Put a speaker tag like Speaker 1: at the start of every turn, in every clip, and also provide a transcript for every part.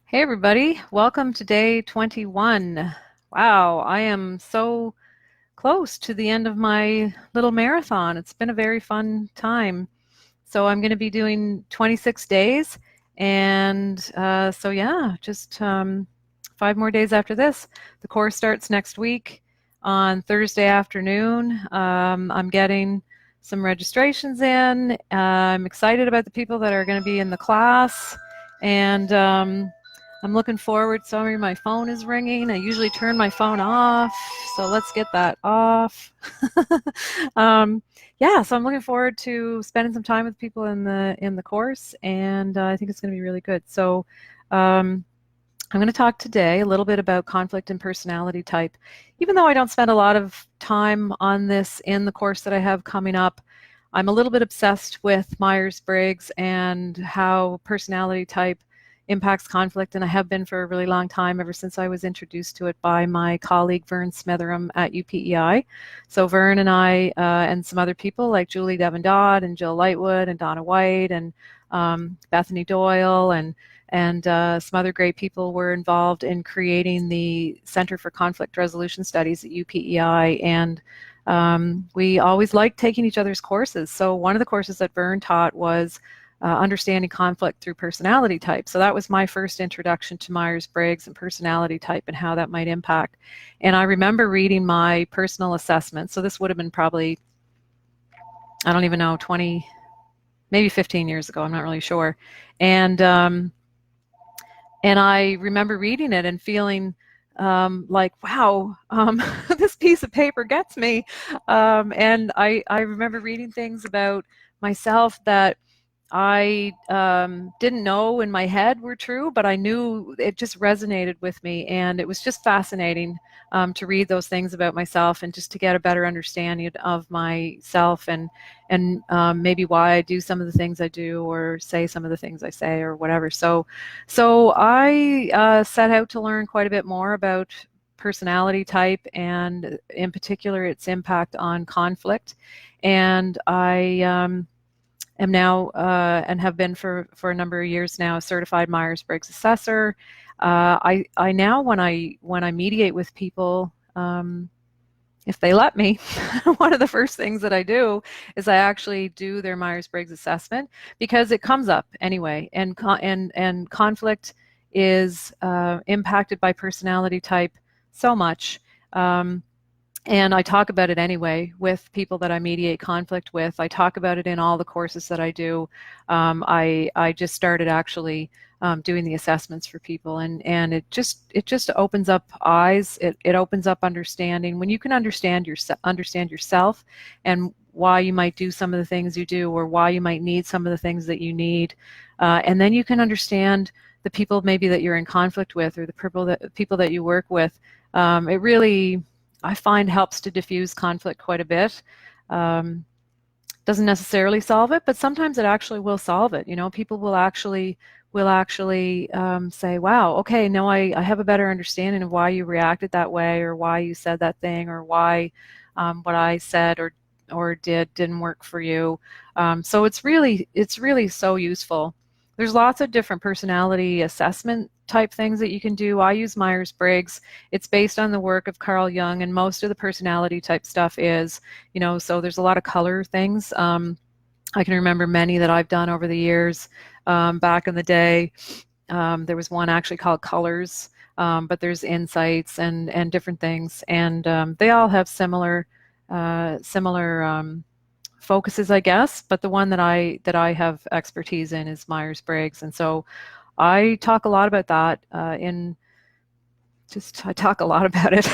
Speaker 1: Hey everybody, welcome to day 21. Wow, I am so close to the end of my little marathon. It's been a very fun time. So I'm going to be doing 26 days, and so yeah, just 5 more days after this. The course starts next week on Thursday afternoon. I'm getting some registrations in. I'm excited about the people that are going to be in the class, and I'm looking forward. Sorry, my phone is ringing. I usually turn my phone off, so let's get that off. um, yeah, so I'm looking forward to spending some time with people in the course, and I think it's going to be really good. So I'm going to talk today a little bit about conflict and personality type. Even though I don't spend a lot of time on this in the course that I have coming up, I'm a little bit obsessed with Myers-Briggs and how personality type impacts conflict, and I have been for a really long time, ever since I was introduced to it by my colleague Vern Smitheram at UPEI. So Vern and I and some other people like Julie Devon-Dodd and Jill Lightwood and Donna White and Bethany Doyle and some other great people were involved in creating the Center for Conflict Resolution Studies at UPEI, and we always liked taking each other's courses. So one of the courses that Vern taught was understanding conflict through personality type. So that was my first introduction to Myers-Briggs and personality type and how that might impact. And I remember reading my personal assessment. So this would have been probably, I don't even know, 20, maybe 15 years ago. I'm not really sure. And I remember reading it and feeling like, wow, this piece of paper gets me. And I remember reading things about myself that I didn't know in my head were true, but I knew it just resonated with me. And it was just fascinating to read those things about myself and just to get a better understanding of myself and maybe why I do some of the things I do or say some of the things I say or whatever. So I set out to learn quite a bit more about personality type and in particular its impact on conflict. And I am now and have been for a number of years now a certified Myers-Briggs assessor. I now when I mediate with people, if they let me, one of the first things that I do is I actually do their Myers-Briggs assessment because it comes up anyway, and conflict is impacted by personality type so much. And I talk about it anyway with people that I mediate conflict with. I talk about it in all the courses that I do. I just started actually doing the assessments for people, and it just opens up eyes. It opens up understanding. When you can understand yourself and why you might do some of the things you do, or why you might need some of the things that you need, and then you can understand the people maybe that you're in conflict with, or the people that you work with. It really, I find, helps to diffuse conflict quite a bit. Doesn't necessarily solve it, but sometimes it actually will solve it. You know, people will actually say, wow, okay, now I have a better understanding of why you reacted that way, or why you said that thing, or why what I said or didn't work for you. So it's really so useful. There's lots of different personality assessment type things that you can do. I use Myers-Briggs. It's based on the work of Carl Jung, and most of the personality type stuff is, you know, so there's a lot of color things. I can remember many that I've done over the years. Back in the day, there was one actually called Colors, but there's insights and different things, and they all have similar focuses, I guess. But the one that I have expertise in is Myers-Briggs, and so I talk a lot about that I talk a lot about it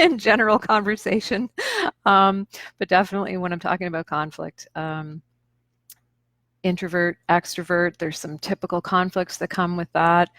Speaker 1: in general conversation, but definitely when I'm talking about conflict. Introvert, extrovert, there's some typical conflicts that come with that.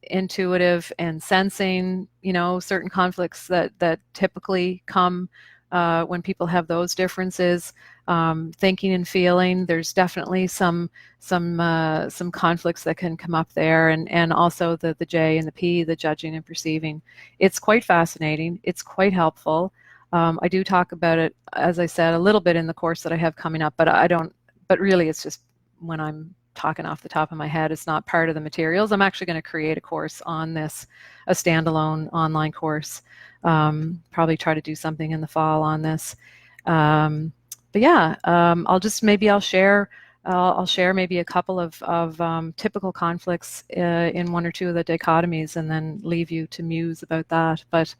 Speaker 1: Intuitive and sensing, you know, certain conflicts that typically come when people have those differences. Thinking and feeling, there's definitely some conflicts that can come up there, and also the J and the P, the judging and perceiving. It's quite fascinating. It's quite helpful. I do talk about it, as I said, a little bit in the course that I have coming up, but I don't. But really, it's just when I'm talking off the top of my head. It's not part of the materials. I'm actually going to create a course on this, a standalone online course. Probably try to do something in the fall on this. But yeah, I'll share. I'll share maybe a couple of typical conflicts in one or two of the dichotomies, and then leave you to muse about that. But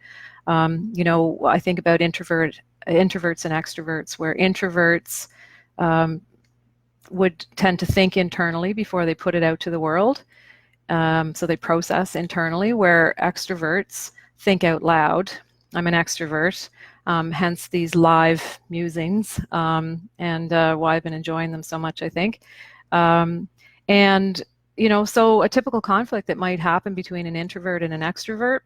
Speaker 1: you know, I think about introverts and extroverts, where introverts would tend to think internally before they put it out to the world. So they process internally, where extroverts think out loud. I'm an extrovert, hence these live musings, and why I've been enjoying them so much, I think. And, you know, so a typical conflict that might happen between an introvert and an extrovert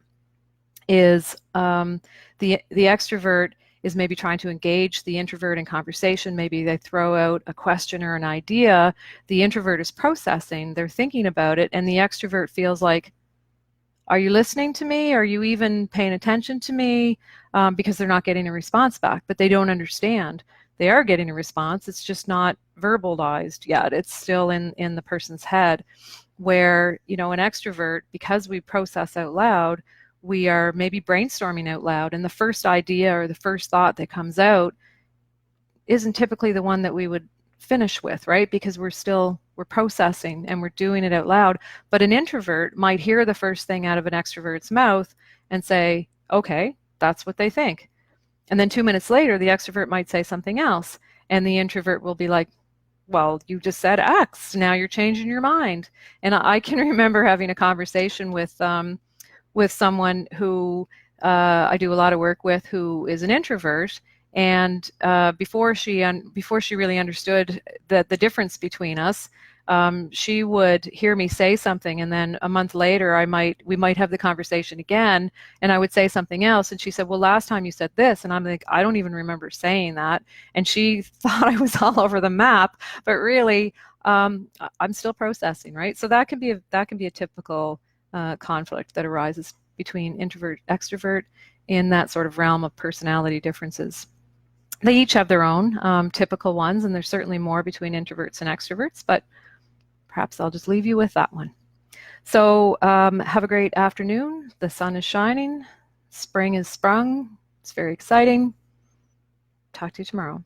Speaker 1: is the extrovert is maybe trying to engage the introvert in conversation. Maybe they throw out a question or an idea. The introvert is processing, they're thinking about it, and the extrovert feels like, are you listening to me? Are you even paying attention to me? Because they're not getting a response back, but they don't understand. They are getting a response, it's just not verbalized yet. It's still in the person's head, where, you know, an extrovert, because we process out loud, we are maybe brainstorming out loud, and the first idea or the first thought that comes out isn't typically the one that we would finish with, right? Because we're processing and we're doing it out loud. But an introvert might hear the first thing out of an extrovert's mouth and say, okay, that's what they think. And then 2 minutes later, the extrovert might say something else, and the introvert will be like, well, you just said X, now you're changing your mind. And I can remember having a conversation with someone who I do a lot of work with, who is an introvert, and before she really understood that the difference between us, she would hear me say something, and then a month later we might have the conversation again, and I would say something else, and she said, well, last time you said this, and I'm like, I don't even remember saying that. And she thought I was all over the map, but really I'm still processing, right? So that can be a typical conflict that arises between introvert extrovert in that sort of realm of personality differences. They each have their own typical ones, and there's certainly more between introverts and extroverts, but perhaps I'll just leave you with that one. So have a great afternoon. The sun is shining. Spring is sprung. It's very exciting. Talk to you tomorrow.